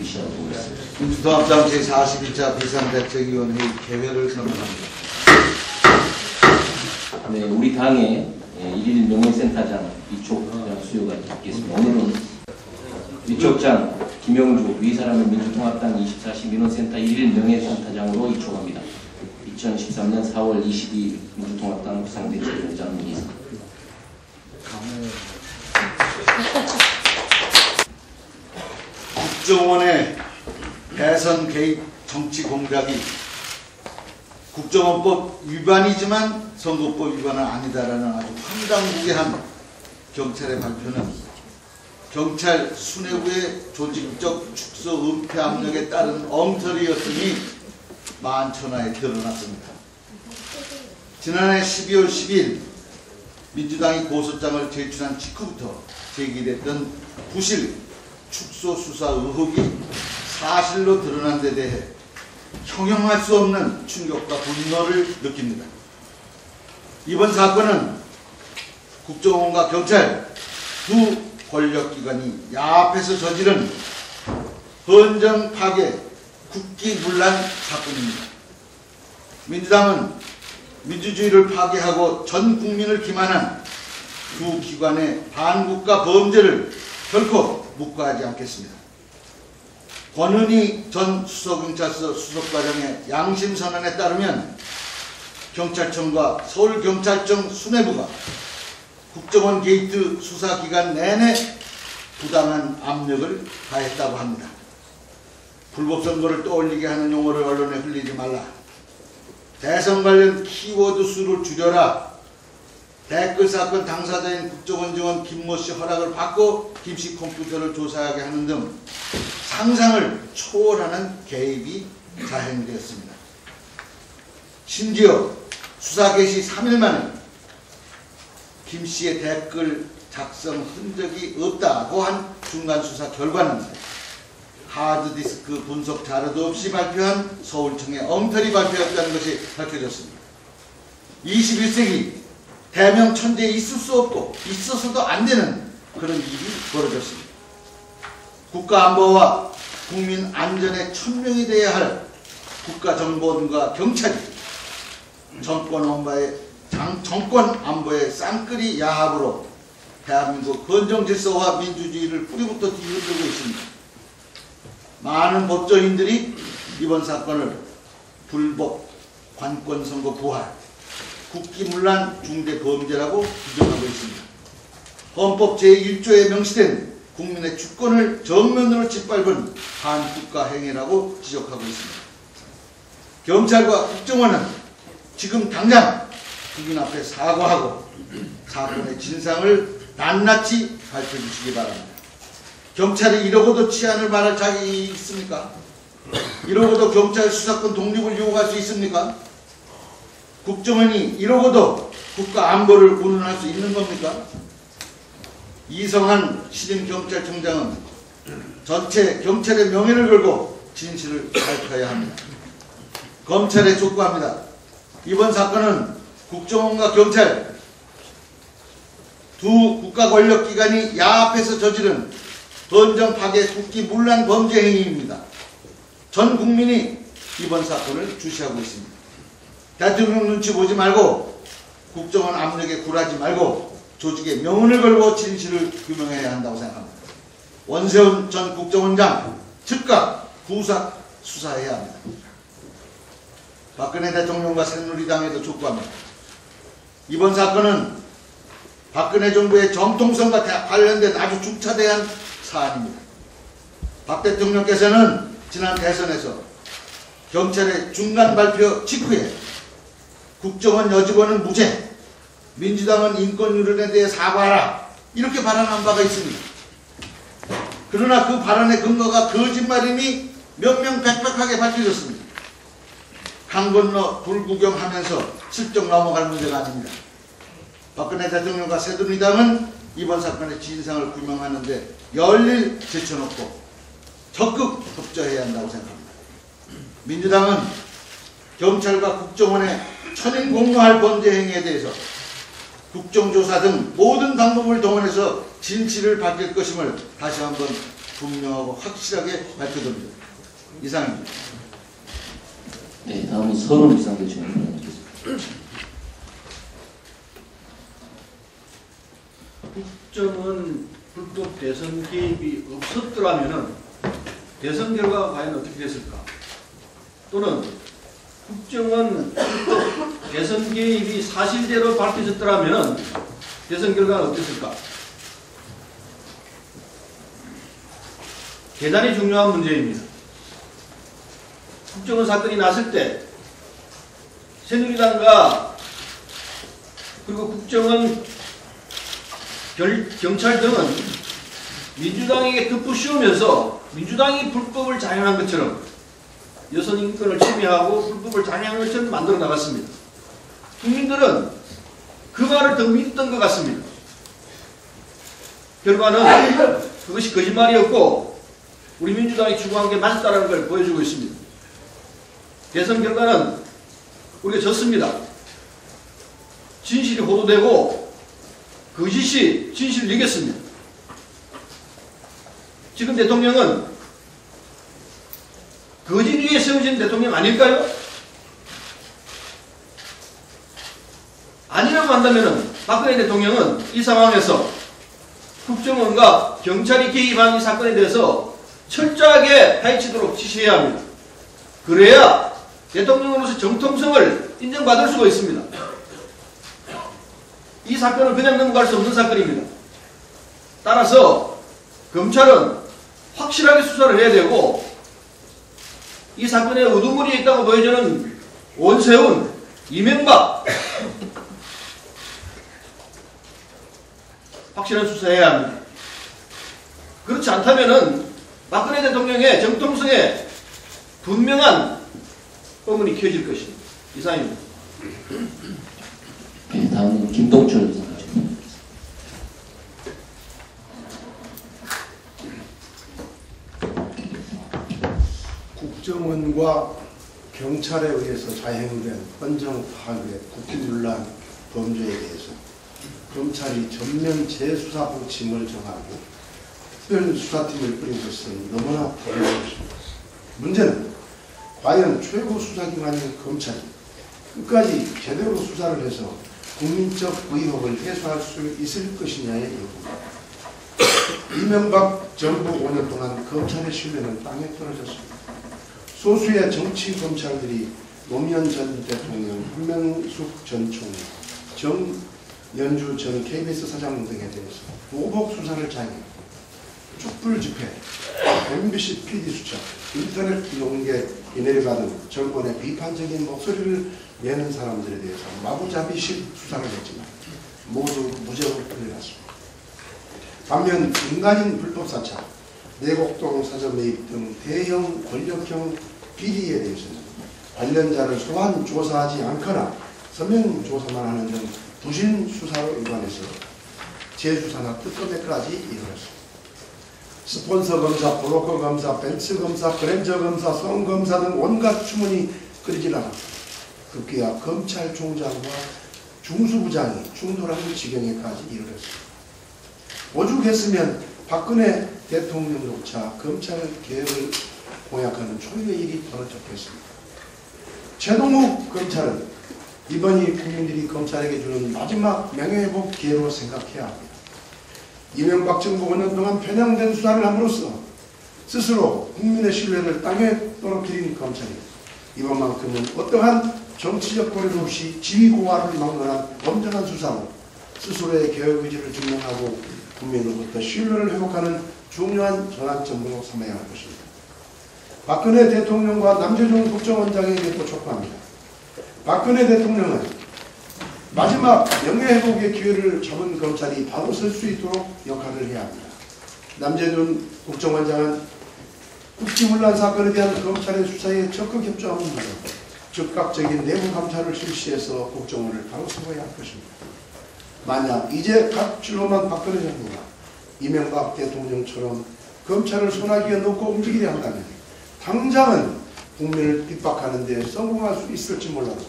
주시하고 있습니다. 민주통합당 제41차 비상대책위원회의 개회를 선언합니다. 네, 우리 당의 1일 명예센터장 이촉장 수요가 있겠습니다. 오늘은 이촉장 김영주 위사람을 민주통합당 24시 민원센터 1일 명예센터장으로 이촉합니다. 2013년 4월 22일 민주통합당 비상대책위원장 이사. 국정원의 대선 개입 정치 공작이 국정원법 위반이지만 선거법 위반은 아니다라는 아주 황당무계한 경찰의 발표는 경찰 수뇌부의 조직적 축소 은폐 압력에 따른 엉터리였음이 만천하에 드러났습니다. 지난해 12월 10일 민주당이 고소장을 제출한 직후부터 제기됐던 부실 축소 수사 의혹이 사실로 드러난 데 대해 형용할 수 없는 충격과 분노를 느낍니다. 이번 사건은 국정원과 경찰 두 권력기관이 야합해서 저지른 헌정 파괴, 국기문란 사건입니다. 민주당은 민주주의를 파괴하고 전 국민을 기만한 두 기관의 반국가 범죄를 결코 묵과하지 않겠습니다. 권은희 전 수서경찰서 수석과장의 양심선언에 따르면 경찰청과 서울경찰청 수뇌부가 국정원 게이트 수사기간 내내 부당한 압력을 가했다고 합니다. 불법 선거를 떠올리게 하는 용어를 언론에 흘리지 말라. 대선 관련 키워드 수를 줄여라. 댓글 사건 당사자인 국정원 직원 김모 씨 허락을 받고 김 씨 컴퓨터를 조사하게 하는 등 상상을 초월하는 개입이 자행되었습니다. 심지어 수사 개시 3일 만에 김 씨의 댓글 작성 흔적이 없다고 한 중간 수사 결과는 하드디스크 분석 자료도 없이 발표한 서울청의 엉터리 발표였다는 것이 밝혀졌습니다. 21세기 대명 천재에 있을 수 없고 있어서도 안 되는 그런 일이 벌어졌습니다. 국가안보와 국민 안전에 천명이 되어야 할 국가정보원과 경찰이 정권 안보의 쌍끌이 야합으로 대한민국 헌정질서와 민주주의를 뿌리부터 뒤흔들고 있습니다. 많은 법조인들이 이번 사건을 불법 관권선거 부활, 국기문란 중대범죄라고 규정하고 있습니다. 헌법 제1조에 명시된 국민의 주권을 정면으로 짓밟은 반국가 행위라고 지적하고 있습니다. 경찰과 국정원은 지금 당장 국민 앞에 사과하고 사건의 진상을 낱낱이 밝혀주시기 바랍니다. 경찰이 이러고도 치안을 말할 자격이 있습니까? 이러고도 경찰 수사권 독립을 요구할 수 있습니까? 국정원이 이러고도 국가 안보를 운운할 수 있는 겁니까? 이성한 신임경찰청장은 전체 경찰의 명예를 걸고 진실을 밝혀야 합니다. 검찰에 촉구합니다. 이번 사건은 국정원과 경찰 두 국가 권력기관이 야합해서 저지른 헌정 파괴 국기 문란 범죄 행위입니다. 전 국민이 이번 사건을 주시하고 있습니다. 대통령 눈치 보지 말고 국정원 압력에 굴하지 말고 조직의 명운을 걸고 진실을 규명해야 한다고 생각합니다. 원세훈 전 국정원장 즉각 구속 수사해야 합니다. 박근혜 대통령과 새누리당에도 촉구합니다. 이번 사건은 박근혜 정부의 정통성과 관련된 아주 중차대한 사안입니다. 박 대통령께서는 지난 대선에서 경찰의 중간 발표 직후에 국정원 여직원은 무죄, 민주당은 인권유린에 대해 사과하라 이렇게 발언한 바가 있습니다. 그러나 그 발언의 근거가 거짓말임이 명명백백하게 밝혀졌습니다. 강 건너 불구경하면서 슬쩍 넘어갈 문제가 아닙니다. 박근혜 대통령과 새누리당은 이번 사건의 진상을 규명하는 데 열일 제쳐놓고 적극 협조해야 한다고 생각합니다. 민주당은 경찰과 국정원의 천인공노할 범죄 행위에 대해서 국정조사 등 모든 방법을 동원해서 진실을 밝힐 것임을 다시 한번 분명하고 확실하게 밝혀듭니다. 이상입니다. 네, 다음은 서른 비상대책위원회 드리겠습니다. 국정은 불법 대선 개입이 없었더라면은 대선 결과가 과연 어떻게 됐을까? 또는 국정은 불법 대선 개입이 사실대로 밝혀졌더라면은 대선 결과는 어땠을까? 대단히 중요한 문제입니다. 국정원 사건이 났을 때 새누리당과 그리고 국정원 경찰 등은 민주당에게 덮어 씌우면서 민주당이 불법을 자행한 것처럼 여성 인권을 침해하고 불법을 자행한 것처럼 만들어 나갔습니다. 국민들은 그 말을 더 믿던 것 같습니다. 결과는 그것이 거짓말이었고 우리 민주당이 추구한 게 맞았다는 걸 보여주고 있습니다. 대선 결과는 우리가 졌습니다. 진실이 호도되고 거짓이 진실을 이겼습니다. 지금 대통령은 거짓 위에 세워진 대통령 아닐까요? 아니라고 한다면 박근혜 대통령은 이 상황에서 국정원과 경찰이 개입한 이 사건에 대해서 철저하게 파헤치도록 지시해야 합니다. 그래야 대통령으로서 정통성을 인정받을 수가 있습니다. 이 사건은 그냥 넘어갈 수 없는 사건입니다. 따라서 검찰은 확실하게 수사를 해야 되고 이 사건에 우두머리에 있다고 보여지는 원세훈, 이명박 확실한 수사해야 합니다. 그렇지 않다면은 박근혜 대통령의 정통성에 분명한 의문이 켜질 것입니다. 이상입니다. 네, 다음은 김동철 비상대책위원회. 국정원과 경찰에 의해서 자행된 헌정 파괴, 국기문란 범죄에 대해서 검찰이 전면 재수사부 짐을 정하고 특별수사팀을 꾸린 것은 너무나 당연한 것입니다. 문제는 과연 최고 수사기관인 검찰이 끝까지 제대로 수사를 해서 국민적 의혹을 해소할 수 있을 것이냐의 여부입니다. 이명박 정부 5년 동안 검찰의 신뢰는 땅에 떨어졌습니다. 소수의 정치 검찰들이 노무현 전 대통령, 한명숙 전 총리, 정연주 전 KBS 사장 등에 대해서 보복 수사를 자행했고 촛불 집회, MBC PD 수첩, 인터넷 용계 인해받은 정권의 비판적인 목소리를 내는 사람들에 대해서 마구잡이식 수사를 했지만 모두 무죄로 풀려났습니다. 반면 민간인 불법 사찰, 내곡동 사저 매입 등 대형 권력형 비리에 대해서는 관련자를 소환 조사하지 않거나 서면 조사만 하는 등 부신 수사로 일관해서 재수사나 특검에까지 이르렀습니다. 스폰서 검사, 브로커 검사, 벤츠 검사, 그랜저 검사, 성 검사 등 온갖 추문이 끊이질 않았습니다. 급기야 검찰총장과 중수부장이 충돌하는 지경에까지 이르렀습니다. 오죽했으면 박근혜 대통령조차 검찰 개혁을 공약하는 초유의 일이 벌어졌겠습니다. 최동욱 검찰은 이번이 국민들이 검찰에게 주는 마지막 명예회복 기회로 생각해야 합니다. 이명박 정부 5년 동안 편향된 수사를 함으로써 스스로 국민의 신뢰를 땅에 떨어뜨린 검찰이 이번만큼은 어떠한 정치적 고려 없이 지위고하를 막론한 엄정한 수사로 스스로의 개혁 의지를 증명하고 국민으로부터 신뢰를 회복하는 중요한 전환점으로 삼아야 할 것입니다. 박근혜 대통령과 남재준 국정원장에게도 촉구합니다. 박근혜 대통령은 마지막 명예회복의 기회를 잡은 검찰이 바로 설 수 있도록 역할을 해야 합니다. 남재준 국정원장은 국기문란 사건에 대한 검찰의 수사에 적극 협조하는 등 즉각적인 내부 감찰을 실시해서 국정원을 바로 세워야 할 것입니다. 만약 이제 갑질로만 박근혜 정부가 이명박 대통령처럼 검찰을 손아귀에 넣고 움직이려 한다면 당장은 국민을 핍박하는 데 성공할 수 있을지 몰라도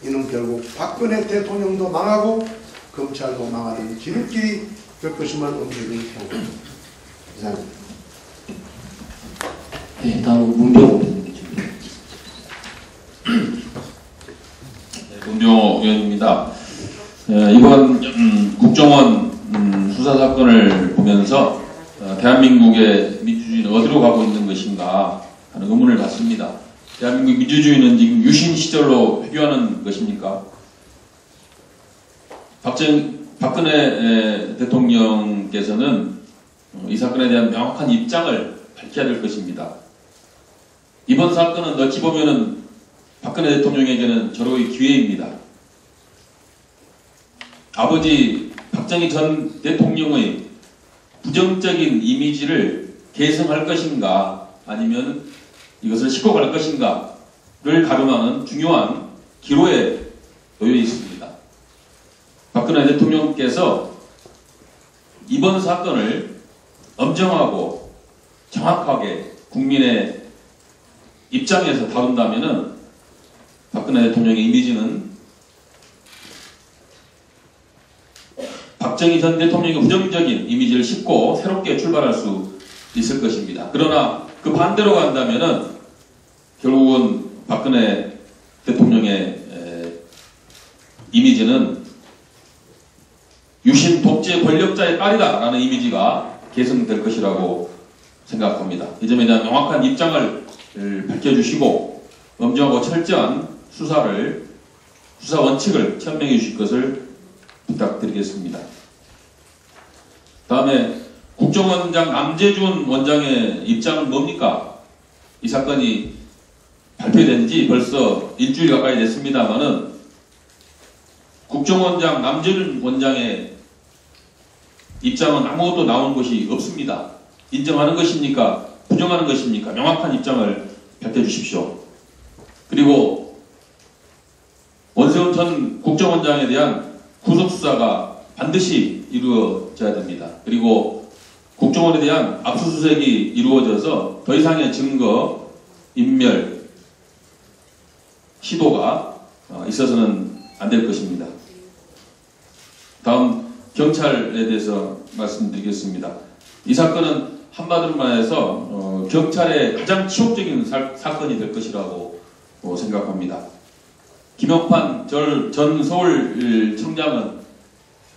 이는 결국 박근혜 대통령도 망하고 검찰도 망하는 지름길이 될 것이만 움직이는 경우입니다. 이상입니다. 네, 다음은 문병호 의원님 준비합니다. 문병호 의원입니다. 이번 국정원 수사 사건을 보면서 대한민국의 민주주의는 어디로 가고 있는 것인가 하는 의문을 갖습니다. 대한민국 민주주의는 지금 유신 시절로 회귀하는 것입니까? 박근혜 대통령께서는 이 사건에 대한 명확한 입장을 밝혀야 될 것입니다. 이번 사건은 어찌 보면은 박근혜 대통령에게는 절호의 기회입니다. 아버지 박정희 전 대통령의 부정적인 이미지를 개선할 것인가 아니면 이것을 싣고 갈 것인가를 가름하는 중요한 기로에 놓여 있습니다. 박근혜 대통령께서 이번 사건을 엄정하고 정확하게 국민의 입장에서 다룬다면은 박근혜 대통령의 이미지는 박정희 전 대통령의 부정적인 이미지를 싣고 새롭게 출발할 수 있을 것입니다. 그러나 그 반대로 간다면은 결국은 박근혜 대통령의 이미지는 유신 독재 권력자의 딸이다라는 이미지가 개선될 것이라고 생각합니다. 이 점에 대한 명확한 입장을 밝혀주시고 엄정하고 철저한 수사 원칙을 천명해 주실 것을 부탁드리겠습니다. 다음에 국정원장 남재준 원장의 입장은 뭡니까? 이 사건이 발표된 지 벌써 일주일 가까이 됐습니다만은 국정원장 남재준 원장의 입장은 아무것도 나온 것이 없습니다. 인정하는 것입니까? 부정하는 것입니까? 명확한 입장을 밝혀주십시오. 그리고 원세훈 전 국정원장에 대한 구속수사가 반드시 이루어져야 됩니다. 그리고 국정원에 대한 압수수색이 이루어져서 더 이상의 증거 인멸 시도가 있어서는 안 될 것입니다. 다음 경찰에 대해서 말씀드리겠습니다. 이 사건은 한마디로 말해서 경찰의 가장 치욕적인 사건이 될 것이라고 생각합니다. 김용판 전 서울청장은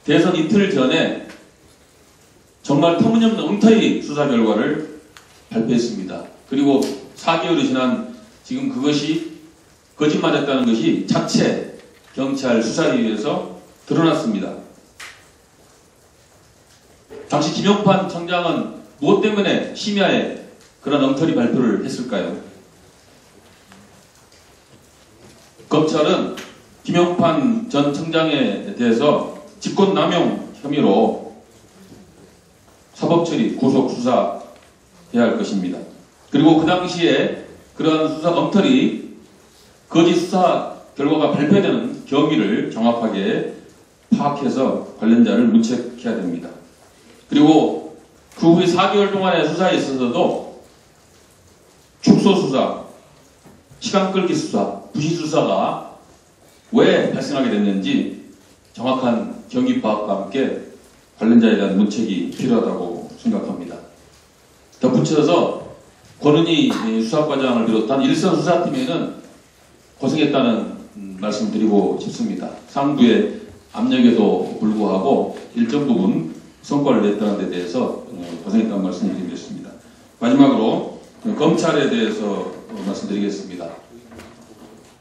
대선 이틀 전에 정말 터무니없는 엉터리 수사 결과를 발표했습니다. 그리고 4개월이 지난 지금 그것이 거짓말했다는 것이 자체 경찰 수사위에서 드러났습니다. 당시 김용판 청장은 무엇 때문에 심야에 그런 엉터리 발표를 했을까요? 검찰은 김용판 전 청장에 대해서 직권남용 혐의로 사법처리, 구속 수사해야 할 것입니다. 그리고 그 당시에 그런 수사 엉터리, 거짓 수사 결과가 발표되는 경위를 정확하게 파악해서 관련자를 문책해야 됩니다. 그리고 그 후에 4개월 동안의 수사에 있어서도 축소 수사, 시간 끌기 수사, 부시 수사가 왜 발생하게 됐는지 정확한 경위 파악과 함께 관련자에 대한 문책이 필요하다고 생각합니다. 덧붙여서 권은희 수사과장을 비롯한 일선 수사팀에는 고생했다는 말씀 드리고 싶습니다. 상부의 압력에도 불구하고 일정 부분 성과를 냈다는 데 대해서 고생했다는 말씀을 드리겠습니다. 마지막으로 검찰에 대해서 말씀드리겠습니다.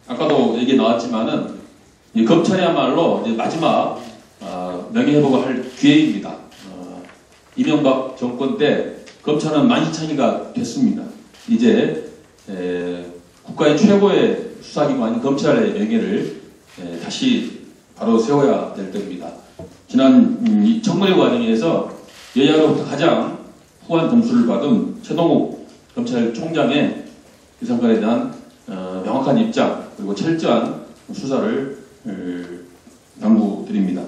아까도 얘기 나왔지만은 이 검찰이야말로 이제 마지막 명예회복을 할 기회입니다. 이명박 정권 때 검찰은 만시창이가 됐습니다. 이제 국가의 최고의 수사기관인 검찰의 명예를 다시 바로 세워야 될 때입니다. 지난 청문회 과정에서 여야로부터 가장 후한 점수를 받은 최동욱 검찰총장의 이 사건에 대한 명확한 입장 그리고 철저한 수사를 당부드립니다.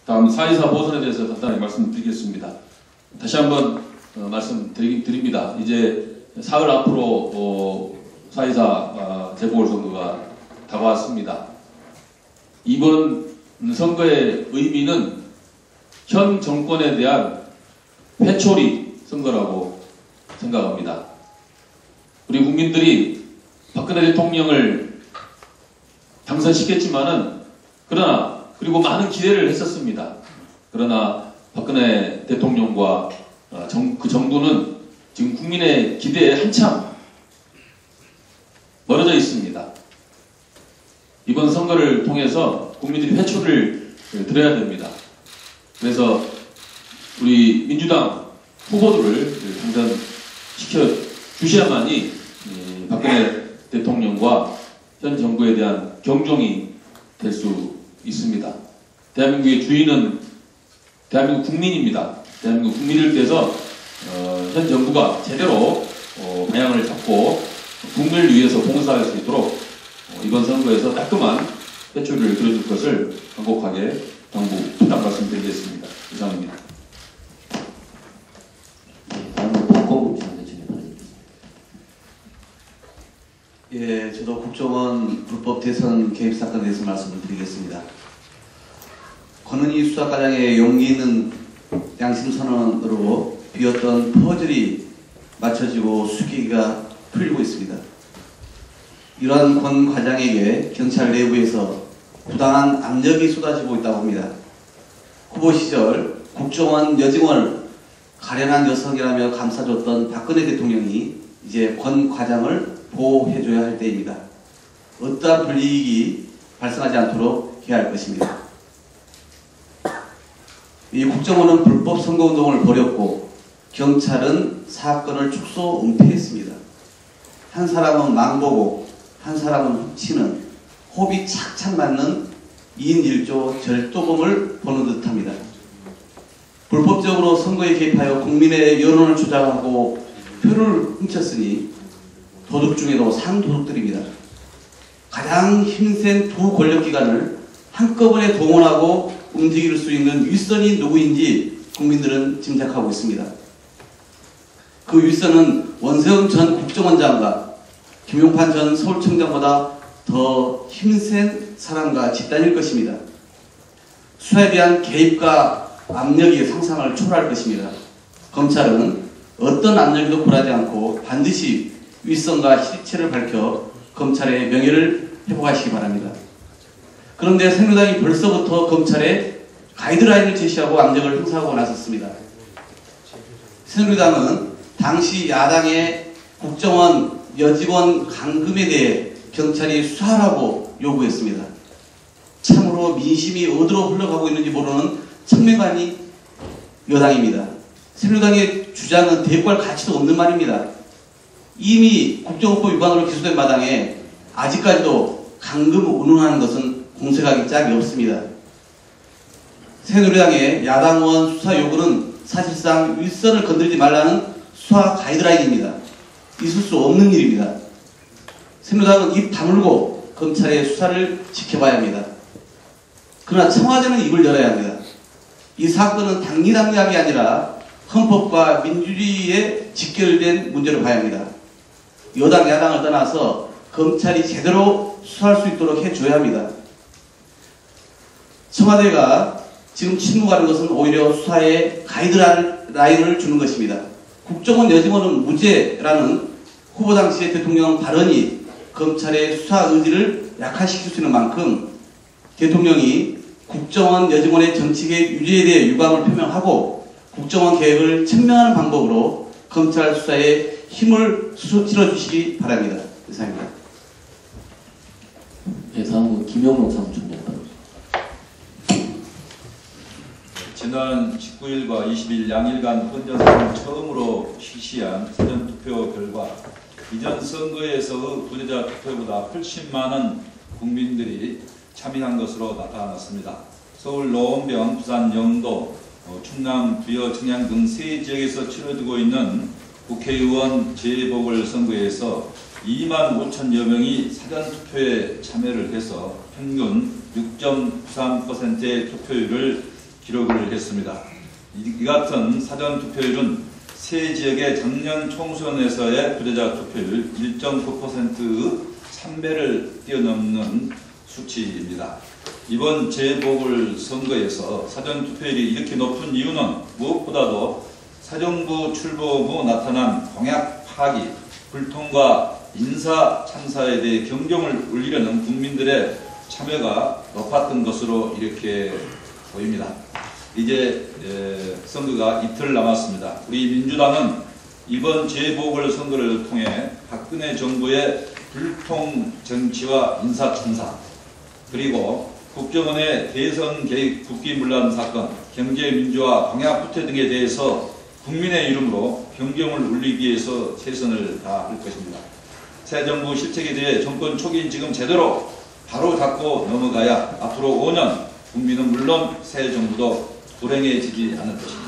다음 4.24 보선에 대해서 간단히 말씀드리겠습니다. 다시 한번 말씀드립니다. 이제 사흘 앞으로 4.24 재보궐선거가 다가왔습니다. 이번 선거의 의미는 현 정권에 대한 회초리 선거라고 생각합니다. 우리 국민들이 박근혜 대통령을 당선시켰지만은 그리고 많은 기대를 했었습니다. 그러나 박근혜 대통령과 그 정부는 지금 국민의 기대에 한참 멀어져 있습니다. 이번 선거를 통해서 국민들이 회초를 들어야 됩니다. 그래서 우리 민주당 후보들을 당선시켜 주셔야만이 박근혜 대통령과 현 정부에 대한 경종이 될 수 있습니다. 대한민국의 주인은 대한민국 국민입니다. 대한민국 국민을 위해서 현 정부가 제대로 방향을 잡고 국민을 위해서 봉사할 수 있도록 이번 선거에서 따끔한 회초리를 들어줄 것을 간곡하게 당부 부탁 말씀드리겠습니다. 이상입니다. 다음은 박건국 장관님 바라겠습니다. 예, 저도 국정원 불법 대선 개입 사건에 대해서 말씀을 드리겠습니다. 권은희 수사과장의 용기 있는 양심 선언으로 비었던 퍼즐이 맞춰지고 수기가 풀리고 있습니다. 이러한 권 과장에게 경찰 내부에서 부당한 압력이 쏟아지고 있다고 합니다. 후보 시절 국정원 여직원을 가련한 여성이라며 감싸줬던 박근혜 대통령이 이제 권 과장을 보호해줘야 할 때입니다. 어떠한 불이익이 발생하지 않도록 해야 할 것입니다. 이 국정원은 불법 선거운동을 벌였고 경찰은 사건을 축소 은폐했습니다. 한 사람은 망보고 한 사람은 훔치는 호흡이 착착 맞는 2인 1조 절도범을 보는 듯합니다. 불법적으로 선거에 개입하여 국민의 여론을 조작하고 표를 훔쳤으니 도둑 중에도 상도둑들입니다. 가장 힘센 두 권력기관을 한꺼번에 동원하고 움직일 수 있는 윗선이 누구인지 국민들은 짐작하고 있습니다. 그 윗선은 원세훈 전 국정원장과 김용판 전 서울청장보다 더 힘센 사람과 집단일 것입니다. 수사에 대한 개입과 압력이 상상을 초월할 것입니다. 검찰은 어떤 압력에도 굴하지 않고 반드시 윗선과 실체를 밝혀 검찰의 명예를 회복하시기 바랍니다. 그런데 새누리당이 벌써부터 검찰에 가이드라인을 제시하고 압력을 행사하고 나섰습니다. 새누리당은 당시 야당의 국정원 여직원 감금에 대해 경찰이 수사하라고 요구했습니다. 참으로 민심이 어디로 흘러가고 있는지 모르는 청명간이 여당입니다. 새누리당의 주장은 대꾸할 가치도 없는 말입니다. 이미 국정원법 위반으로 기소된 마당에 아직까지도 감금 운운하는 것은 공색하기 짝이 없습니다. 새누리당의 야당 의원 수사 요구는 사실상 윗선을 건드리지 말라는 수사 가이드라인입니다. 있을 수 없는 일입니다. 새누리당은 입 다물고 검찰의 수사를 지켜봐야 합니다. 그러나 청와대는 입을 열어야 합니다. 이 사건은 당리당략이 아니라 헌법과 민주주의에 직결된 문제로 봐야 합니다. 여당 야당을 떠나서 검찰이 제대로 수사할 수 있도록 해줘야 합니다. 청와대가 지금 침묵하는 것은 오히려 수사에 가이드라인을 주는 것입니다. 국정원 여직원은 무죄라는 후보 당시의 대통령 발언이 검찰의 수사 의지를 약화시킬 수 있는 만큼 대통령이 국정원 여직원의 정치개혁 유지에 대해 유감을 표명하고 국정원 개혁을 천명하는 방법으로 검찰 수사에 힘을 실어주시기 바랍니다. 이상입니다. 네, 다음은 김영록 사무총장 바랍니다. 지난 19일과 20일 양일간 헌정사를 처음으로 실시한 사전투표 결과 이전 선거에서의 부재자 투표보다 훨씬 많은 국민들이 참여한 것으로 나타났습니다. 서울 노원병, 부산 영도, 충남 부여, 청양 등 세 지역에서 치러지고 있는 국회의원 재보궐선거에서 2만 5천여 명이 사전투표에 참여를 해서 평균 6.93%의 투표율을 기록을 했습니다. 이 같은 사전투표율은 세 지역의 작년 총선에서의 부재자 투표율 1.9%의 3배를 뛰어넘는 수치입니다. 이번 재보궐선거에서 사전투표율이 이렇게 높은 이유는 무엇보다도 새 정부 출범 후 나타난 공약 파기, 불통과 인사 참사에 대해 경종을 울리려는 국민들의 참여가 높았던 것으로 이렇게 보입니다. 이제 선거가 이틀 남았습니다. 우리 민주당은 이번 재보궐선거를 통해 박근혜 정부의 불통 정치와 인사 참사, 그리고 국정원의 대선 개입 국기문란 사건, 경제민주화 공약 후퇴 등에 대해서 국민의 이름으로 경종을 울리기 위해서 최선을 다할 것입니다. 새 정부 실책에 대해 정권 초기인 지금 제대로 바로 잡고 넘어가야 앞으로 5년 국민은 물론 새 정부도 불행해지지 않을 것입니다.